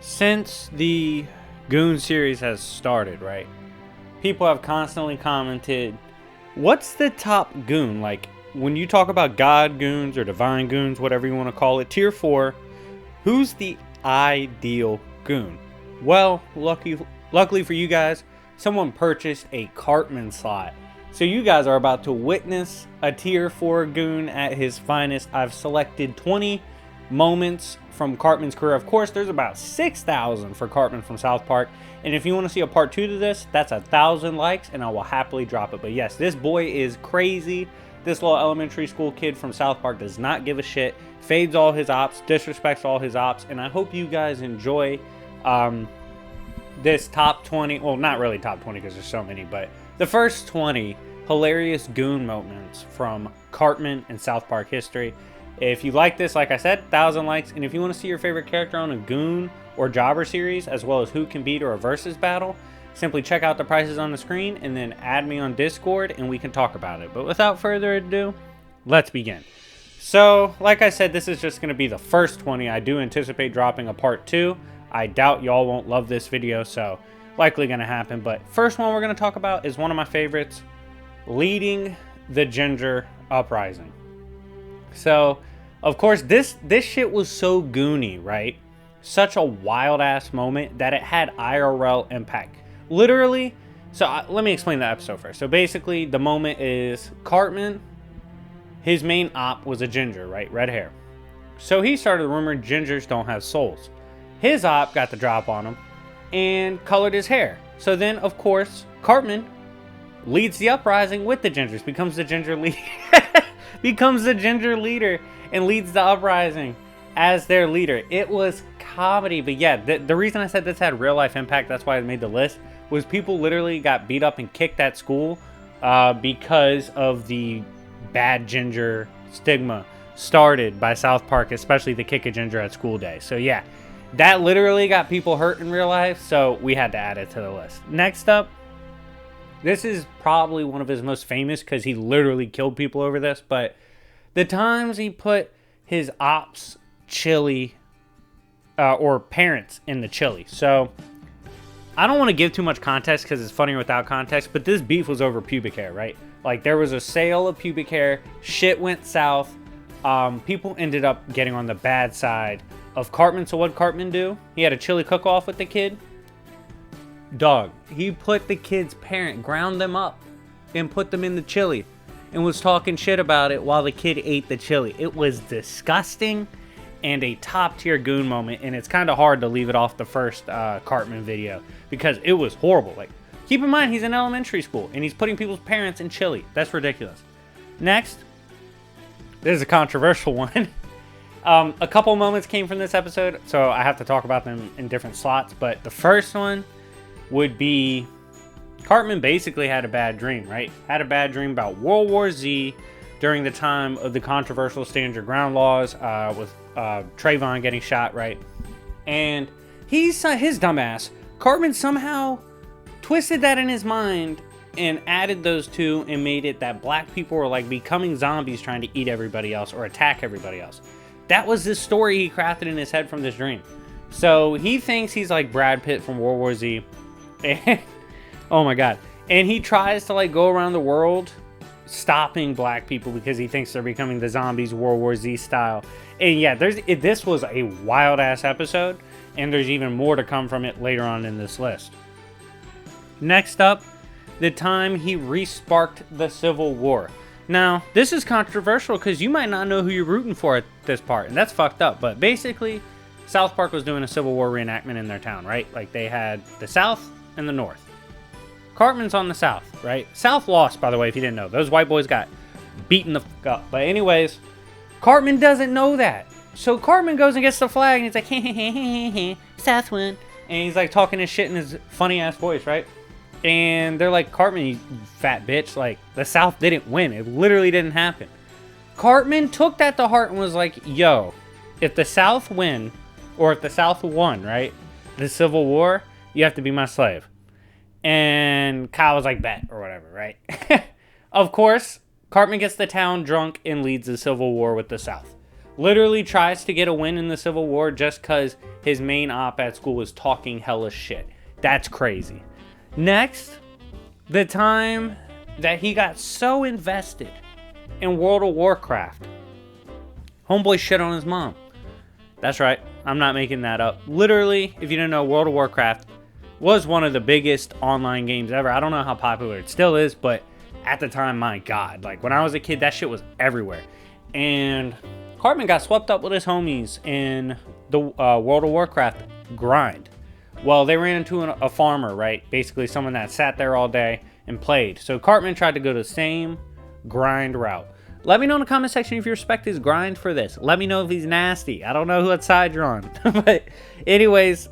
Since the Goon series has started, right, people have constantly commented, what's the top Goon? Like, when you talk about God Goons or Divine Goons, whatever you want to call it, Tier 4, who's the ideal Goon? Well, luckily for you guys, someone purchased a Cartman slot. So you guys are about to witness a Tier 4 Goon at his finest. I've selected 20 moments from Cartman's career. Of course, there's about 6,000 for Cartman from South Park. And if you want to see a part 2 to this, that's 1,000 likes and I will happily drop it. But yes, this boy is crazy. This little elementary school kid from South Park does not give a shit. Fades all his ops, disrespects all his ops. And I hope you guys enjoy this top 20. Well, not really top 20 because there's so many, but the first 20 hilarious Goon moments from Cartman and South Park history. If you like this, like I said, 1,000 likes. And if you want to see your favorite character on a Goon or Jobber series, as well as who can beat or a versus battle, simply check out the prices on the screen and then add me on Discord and we can talk about it. But without further ado, let's begin. So, like I said, this is just going to be the first 20. I do anticipate dropping a part 2. I doubt y'all won't love this video, so likely going to happen. But first one we're going to talk about is one of my favorites, leading the Ginger uprising. So, of course, this shit was so goony, right? Such a wild-ass moment that it had IRL impact. Literally, so let me explain the episode first. So basically, the moment is Cartman, his main op was a ginger, right? Red hair. So he started the rumor gingers don't have souls. His op got the drop on him and colored his hair. So then, of course, Cartman leads the uprising with the gingers, becomes the ginger leader. Becomes the ginger leader and leads the uprising as their leader. It was comedy, but yeah, the reason I said this had real life impact, that's why I made the list, was people literally got beat up and kicked at school because of the bad ginger stigma started by South Park, especially the kick a ginger at school day. So yeah, that literally got people hurt in real life, so we had to add it to the list. Next up, this is probably one of his most famous because he literally killed people over this, but the times he put his ops chili or parents in the chili. So I don't want to give too much context because it's funnier without context, but this beef was over pubic hair, right? Like, there was a sale of pubic hair, shit went south, people ended up getting on the bad side of Cartman. So what'd Cartman do? He had a chili cook-off with the kid. Dog, he put the kid's parent, ground them up and put them in the chili and was talking shit about it while the kid ate the chili. It was disgusting and a top tier Goon moment, and it's kind of hard to leave it off the first Cartman video because it was horrible. Like, keep in mind, he's in elementary school and he's putting people's parents in chili. That's ridiculous. Next, this is a controversial one. A couple moments came from this episode, so I have to talk about them in different slots, but the first one would be Cartman basically had a bad dream, right? Had a bad dream about World War Z during the time of the controversial stand your ground laws with Trayvon getting shot, right? And his dumbass, Cartman, somehow twisted that in his mind and added those two and made it that black people were like becoming zombies trying to eat everybody else or attack everybody else. That was the story he crafted in his head from this dream. So he thinks he's like Brad Pitt from World War Z. And, oh my god. And he tries to like go around the world stopping black people because he thinks they're becoming the zombies World War Z style. And yeah, this was a wild ass episode, and there's even more to come from it later on in this list. Next up, the time he resparked the Civil War. Now, this is controversial because you might not know who you're rooting for at this part, and that's fucked up. But basically, South Park was doing a Civil War reenactment in their town, right? Like, they had the South and the North. Cartman's on the South, right? South lost, by the way, if you didn't know. Those white boys got beaten the fuck up. But anyways, Cartman doesn't know that. So Cartman goes and gets the flag, and he's like, hey, hey, hey, hey, hey, South won. And he's like talking his shit in his funny-ass voice, right? And they're like, Cartman, you fat bitch. Like, the South didn't win. It literally didn't happen. Cartman took that to heart and was like, yo, if the South win, or if the South won, right, the Civil War, You have to be my slave. And Kyle was like, bet, or whatever, right? Of course, Cartman gets the town drunk and leads the Civil War with the South. Literally tries to get a win in the Civil War just because his main op at school was talking hella shit. That's crazy. Next, the time that he got so invested in World of Warcraft. Homeboy shit on his mom. That's right. I'm not making that up. Literally, if you didn't know, World of Warcraft was one of the biggest online games ever. I don't know how popular it still is, but at the time, my God. Like, when I was a kid, that shit was everywhere. And Cartman got swept up with his homies in the World of Warcraft grind. Well, they ran into a farmer, right? Basically, someone that sat there all day and played. So Cartman tried to go the same grind route. Let me know in the comment section if you respect his grind for this. Let me know if he's nasty. I don't know what side you're on. But anyways,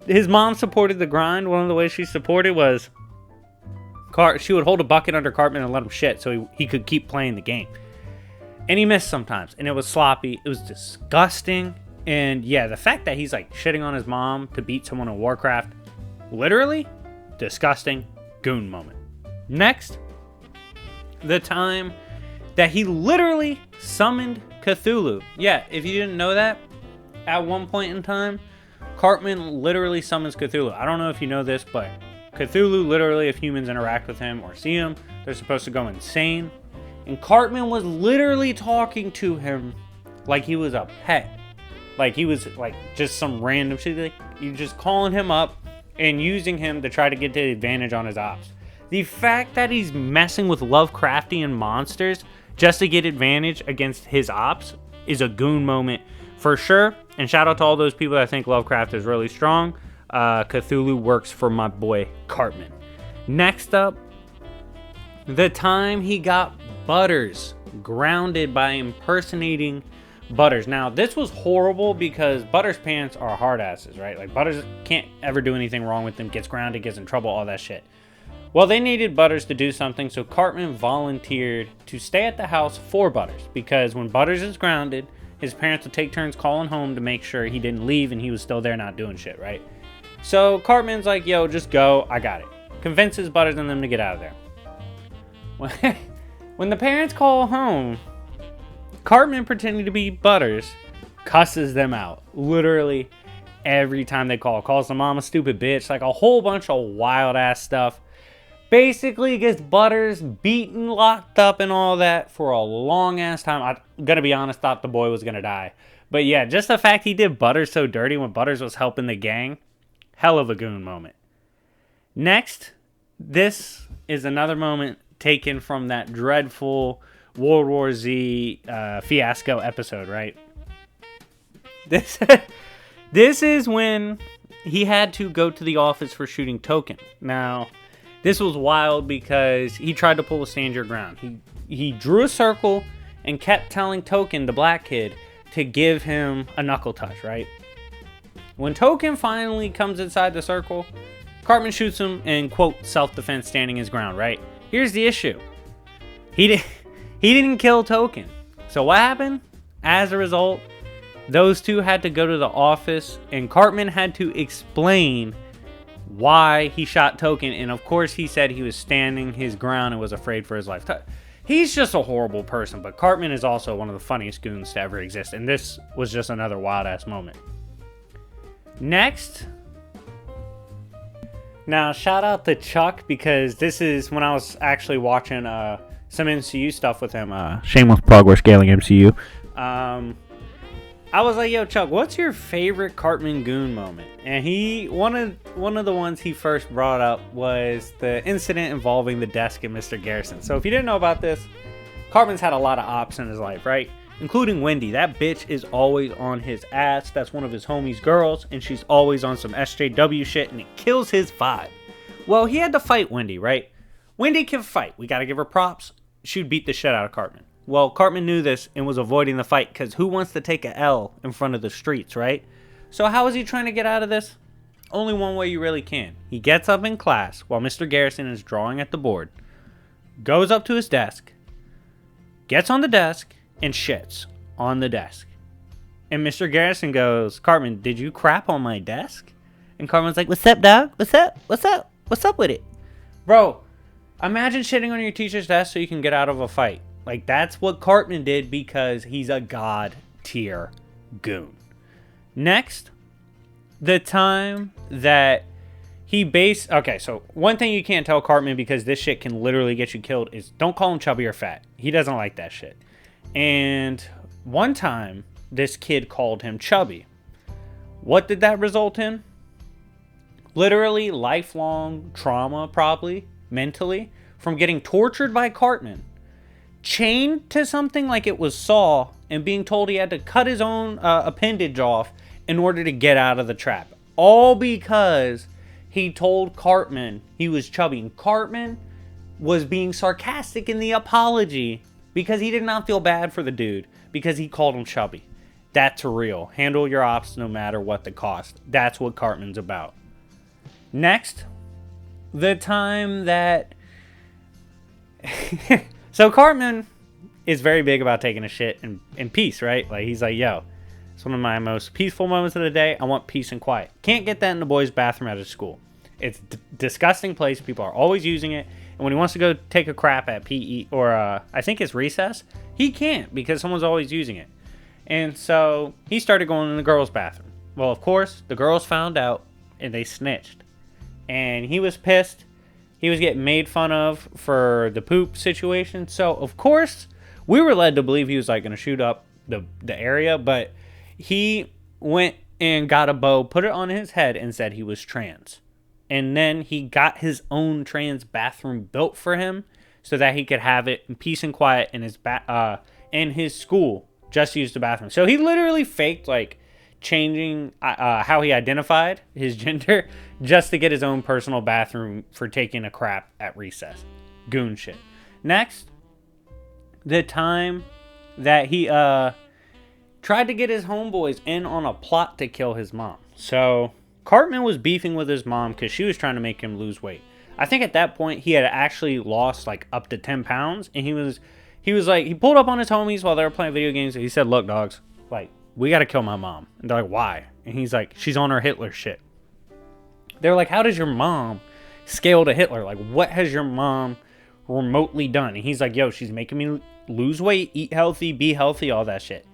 his mom supported the grind. One of the ways she supported was she would hold a bucket under Cartman and let him shit so he could keep playing the game. And he missed sometimes. And it was sloppy. It was disgusting. And yeah, the fact that he's like shitting on his mom to beat someone in Warcraft, literally disgusting goon moment. Next, the time that he literally summoned Cthulhu. Yeah, if you didn't know that, at one point in time, Cartman literally summons Cthulhu. I don't know if you know this, but Cthulhu, literally, if humans interact with him or see him, they're supposed to go insane. And Cartman was literally talking to him like he was a pet. Like he was like just some random shit. Like, you're just calling him up and using him to try to get the advantage on his ops. The fact that he's messing with Lovecraftian monsters just to get advantage against his ops is a goon moment for sure. And shout out to all those people that think Lovecraft is really strong. Cthulhu works for my boy Cartman. Next up, the time he got Butters grounded by impersonating Butters. Now, this was horrible because Butters' parents are hard asses, right? Like, Butters can't ever do anything wrong with them, gets grounded, gets in trouble, all that shit. Well, they needed Butters to do something, so Cartman volunteered to stay at the house for Butters, because when Butters is grounded, his parents would take turns calling home to make sure he didn't leave and he was still there not doing shit, right? So Cartman's like, yo, just go, I got it. Convinces Butters and them to get out of there. When the parents call home, Cartman, pretending to be Butters, cusses them out. Literally every time they call. Calls the mom a stupid bitch. Like a whole bunch of wild ass stuff. Basically gets Butters beaten, locked up, and all that for a long ass time. I'm gonna be honest, thought the boy was gonna die. But yeah, just the fact he did Butters so dirty when Butters was helping the gang. Hell of a goon moment. Next, this is another moment taken from that dreadful World War Z fiasco episode, right? This is when he had to go to the office for shooting Token. Now, this was wild because he tried to pull a stand your ground. He drew a circle and kept telling Token, the black kid, to give him a knuckle touch, right? When Token finally comes inside the circle, Cartman shoots him in, quote, self-defense standing his ground, right? Here's the issue. He didn't kill Token. So what happened? As a result, those two had to go to the office and Cartman had to explain why he shot Token. And of course he said he was standing his ground and was afraid for his life. He's just a horrible person, but Cartman is also one of the funniest goons to ever exist. And this was just another wild ass moment. Next. Now shout out to Chuck because this is when I was actually watching some MCU stuff with him. Shameless plug, we're scaling MCU. I was like, yo, Chuck, what's your favorite Cartman goon moment? And one of the ones he first brought up was the incident involving the desk and Mr. Garrison. So if you didn't know about this, Cartman's had a lot of ops in his life, right? Including Wendy. That bitch is always on his ass. That's one of his homies' girls, and she's always on some SJW shit, and it kills his vibe. Well, he had to fight Wendy, right? Wendy can fight. We gotta give her props. She'd beat the shit out of Cartman. Well, Cartman knew this and was avoiding the fight because who wants to take a L in front of the streets, right? So how is he trying to get out of this? Only one way you really can. He gets up in class while Mr. Garrison is drawing at the board, goes up to his desk, gets on the desk, and shits on the desk. And Mr. Garrison goes, Cartman, did you crap on my desk? And Cartman's like, what's up, dog? What's up? What's up? What's up with it? Bro, imagine shitting on your teacher's desk so you can get out of a fight. Like, that's what Cartman did because he's a god tier goon. Next, the time that he based... Okay, so one thing you can't tell Cartman, because this shit can literally get you killed, is don't call him chubby or fat. He doesn't like that shit. And one time, this kid called him chubby. What did that result in? Literally lifelong trauma, probably, mentally, from getting tortured by Cartman, chained to something like it was Saw, and being told he had to cut his own appendage off in order to get out of the trap. All because he told Cartman he was chubby. And Cartman was being sarcastic in the apology because he did not feel bad for the dude because he called him chubby. That's real. Handle your ops no matter what the cost. That's what Cartman's about. Next, the time that... So Cartman is very big about taking a shit in peace, right? Like, he's like, yo, it's one of my most peaceful moments of the day. I want peace and quiet. Can't get that in the boys' bathroom at his school. It's a disgusting place. People are always using it. And when he wants to go take a crap at PE, or I think it's recess, he can't because someone's always using it. And so he started going in the girls' bathroom. Well, of course, the girls found out and they snitched. And he was pissed. He was getting made fun of for the poop situation. So, of course, we were led to believe he was like going to shoot up the area. But he went and got a bow, put it on his head, and said he was trans. And then he got his own trans bathroom built for him so that he could have it in peace and quiet in his school. Just use the bathroom. So he literally faked like changing how he identified his gender just to get his own personal bathroom for taking a crap at recess. Goon shit. Next, the time that he tried to get his homeboys in on a plot to kill his mom. So Cartman was beefing with his mom because she was trying to make him lose weight. I think at that point he had actually lost like up to 10 pounds, and he was like, he pulled up on his homies while they were playing video games, and he said, look, dogs, like, we got to kill my mom. And they're like, why? And he's like, she's on her Hitler shit. They're like, how does your mom scale to Hitler? Like, what has your mom remotely done? And he's like, yo, she's making me lose weight, eat healthy, be healthy, all that shit.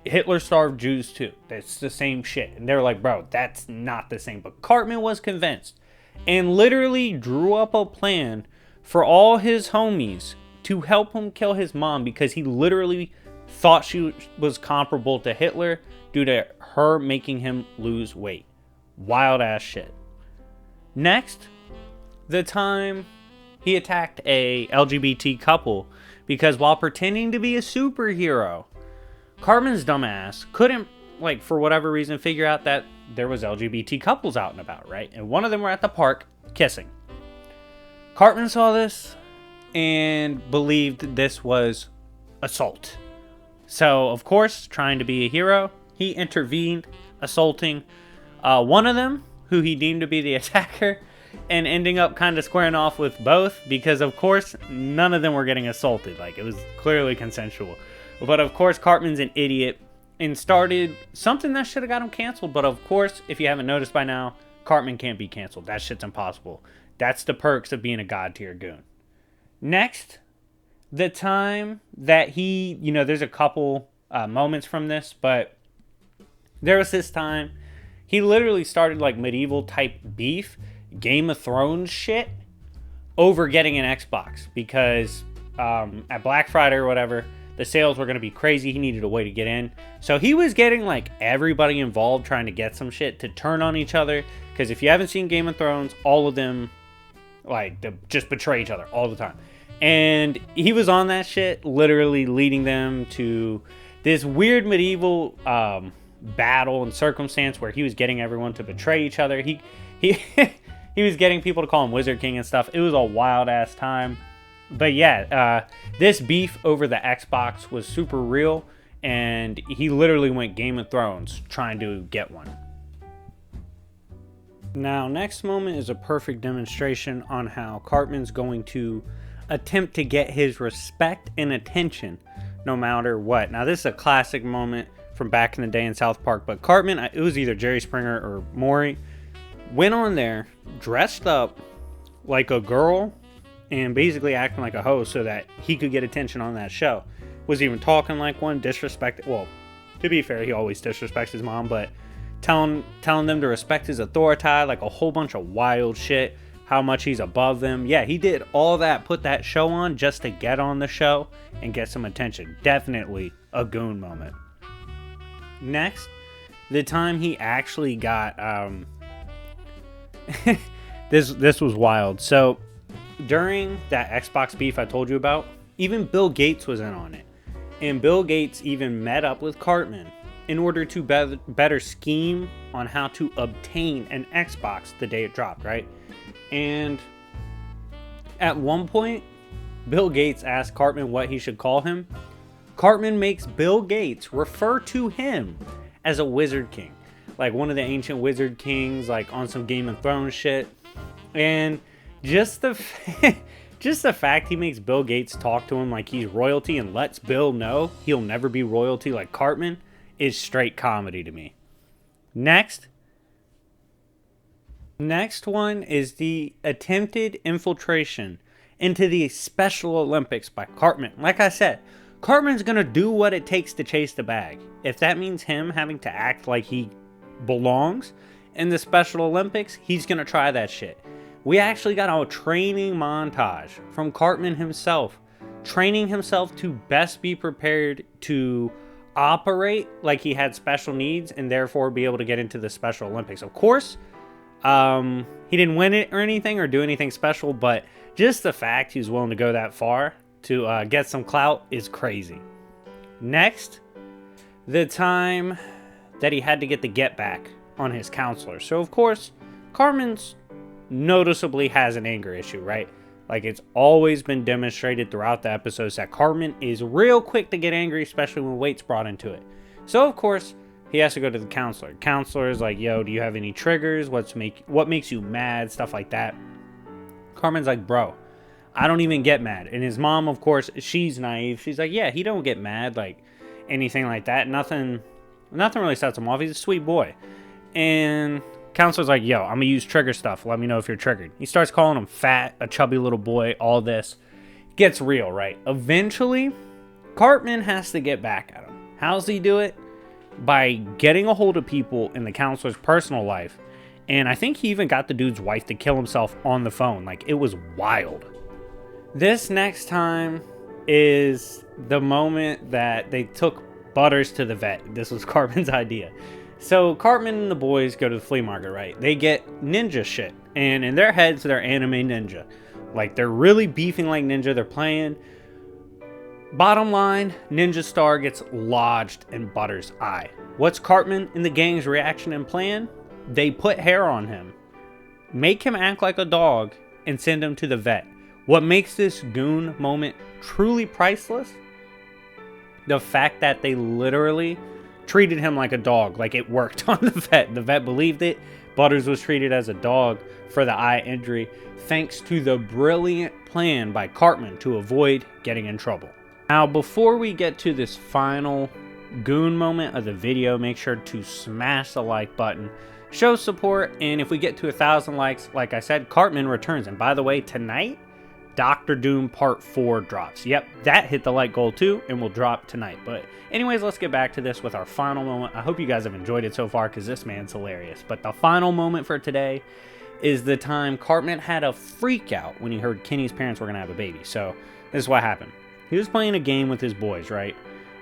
Hitler starved Jews too. That's the same shit. And they're like, bro, that's not the same. But Cartman was convinced and literally drew up a plan for all his homies to help him kill his mom because he literally thought she was comparable to Hitler due to her making him lose weight. Wild ass shit. Next, the time he attacked a LGBT couple because while pretending to be a superhero, Cartman's dumbass couldn't, like, for whatever reason, figure out that there was LGBT couples out and about, right? And one of them were at the park kissing. Cartman saw this and believed this was assault. So, of course, trying to be a hero, he intervened, assaulting one of them, who he deemed to be the attacker, and ending up kind of squaring off with both because, of course, none of them were getting assaulted. Like, it was clearly consensual. But, of course, Cartman's an idiot and started something that should have got him canceled. But, of course, if you haven't noticed by now, Cartman can't be canceled. That shit's impossible. That's the perks of being a god tier goon. Next, the time that he, there's a couple moments from this, but there was this time he literally started like medieval type beef, Game of Thrones shit, over getting an Xbox because at Black Friday or whatever, the sales were going to be crazy. He needed a way to get in. So he was getting like everybody involved trying to get some shit to turn on each other. Because if you haven't seen Game of Thrones, all of them like just betray each other all the time. And he was on that shit, literally leading them to this weird medieval battle and circumstance where he was getting everyone to betray each other. He was getting people to call him Wizard King and stuff. It was a wild ass time. But yeah, this beef over the Xbox was super real, and he literally went Game of Thrones trying to get one. Now, next moment is a perfect demonstration on how Cartman's going to attempt to get his respect and attention no matter what. Now, this is a classic moment from back in the day in South Park, but Cartman, it was either Jerry Springer or Maury, went on there, dressed up like a girl, and basically acting like a host so that he could get attention on that show. Was even talking like one, disrespected. Well, to be fair, he always disrespects his mom, but telling them to respect his authority, like a whole bunch of wild shit, how much he's above them. Yeah, he did all that, put that show on just to get on the show and get some attention. Definitely a goon moment. Next, the time he actually got this was wild. So during that Xbox beef I told you about, even Bill Gates was in on it. And Bill Gates even met up with Cartman in order to better scheme on how to obtain an Xbox the day it dropped, right? And at one point, Bill Gates asked Cartman what he should call him. Cartman makes Bill Gates refer to him as a wizard king. Like one of the ancient wizard kings, like on some Game of Thrones shit. And just the fact he makes Bill Gates talk to him like he's royalty and lets Bill know he'll never be royalty like Cartman is straight comedy to me. Next one is the attempted infiltration into the Special Olympics by Cartman. Like I said, Cartman's gonna do what it takes to chase the bag. If that means him having to act like he belongs in the Special Olympics, he's gonna try that shit. We actually got a training montage from Cartman himself, training himself to best be prepared to operate like he had special needs and therefore be able to get into the Special Olympics. Of course, he didn't win it or anything or do anything special, but just the fact he was willing to go that far to get some clout is crazy. Next, the time that he had to get the get back on his counselor. So of course, Cartman's noticeably has an anger issue, right? Like it's always been demonstrated throughout the episodes that Cartman is real quick to get angry, especially when weight's brought into it. So of course, he has to go to the counselor. Counselor is like, yo, do you have any triggers? What makes you mad? Stuff like that. Cartman's like, bro, I don't even get mad. And his mom, of course, she's naive. She's like, yeah, he don't get mad, like anything like that. Nothing really sets him off. He's a sweet boy. And counselor's like, yo, I'm gonna use trigger stuff. Let me know if you're triggered. He starts calling him fat, a chubby little boy, all this. Gets real, right? Eventually, Cartman has to get back at him. How's he do it? By getting a hold of people in the counselor's personal life. And I think he even got the dude's wife to kill himself on the phone. Like, it was wild. This next time is the moment that they took Butters to the vet. This was Cartman's idea. So Cartman and the boys go to the flea market, right? They get ninja shit. And in their heads, they're anime ninja. Like, they're really beefing like ninja. They're playing. Bottom line, Ninja Star gets lodged in Butters' eye. What's Cartman and the gang's reaction and plan? They put hair on him, make him act like a dog, and send him to the vet. What makes this goon moment truly priceless? The fact that they literally treated him like a dog, like it worked on the vet. The vet believed it. Butters was treated as a dog for the eye injury, thanks to the brilliant plan by Cartman to avoid getting in trouble. Now, before we get to this final goon moment of the video, make sure to smash the like button, show support, and if we get to 1,000 likes, like I said, Cartman returns. And by the way, tonight, Doctor Doom Part 4 drops. Yep, that hit the like goal too, and will drop tonight. But anyways, let's get back to this with our final moment. I hope you guys have enjoyed it so far, because this man's hilarious. But the final moment for today is the time Cartman had a freak out when he heard Kenny's parents were going to have a baby. So this is what happened. He was playing a game with his boys, right?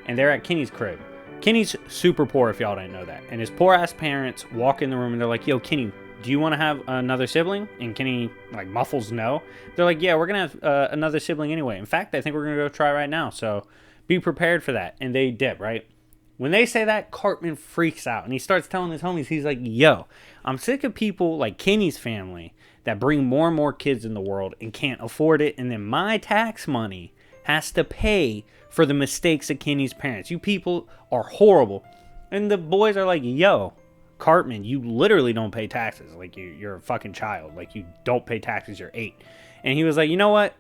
And they're at Kenny's crib. Kenny's super poor, if y'all didn't know that. And his poor-ass parents walk in the room and they're like, yo, Kenny, do you want to have another sibling? And Kenny, like, muffles no. They're like, yeah, we're going to have another sibling anyway. In fact, I think we're going to go try right now. So be prepared for that. And they dip, right? When they say that, Cartman freaks out. And he starts telling his homies, he's like, yo, I'm sick of people like Kenny's family that bring more and more kids in the world and can't afford it. And then my tax money has to pay for the mistakes of Kenny's parents. You people are horrible. And the boys are like, yo, Cartman, you literally don't pay taxes. Like, you're a fucking child. Like, you don't pay taxes. You're 8. And he was like, you know what?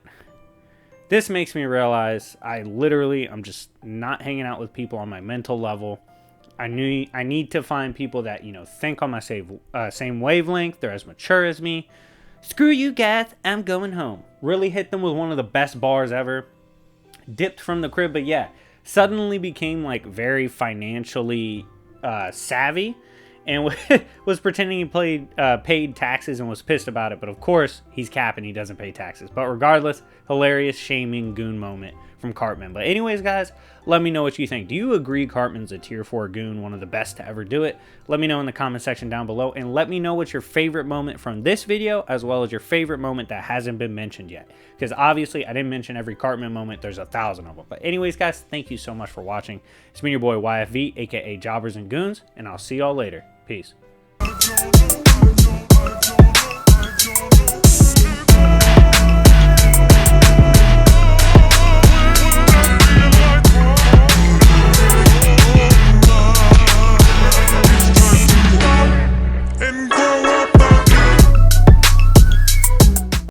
This makes me realize I'm just not hanging out with people on my mental level. I need to find people that, you know, think on my same wavelength. They're as mature as me. Screw you guys, I'm going home. Really hit them with one of the best bars ever. Dipped from the crib, but yeah, suddenly became like very financially savvy, and was pretending he paid taxes and was pissed about it. But of course, he's capping, he doesn't pay taxes. But regardless, hilarious shaming goon moment from Cartman. But anyways, guys, let me know what you think. Do you agree Cartman's a tier 4 goon, one of the best to ever do it? Let me know in the comment section down below, and let me know what's your favorite moment from this video, as well as your favorite moment that hasn't been mentioned yet. Because obviously, I didn't mention every Cartman moment. There's 1,000 of them. But anyways, guys, thank you so much for watching. It's been your boy YFV, aka Jobbers and Goons, and I'll see y'all later. Peace.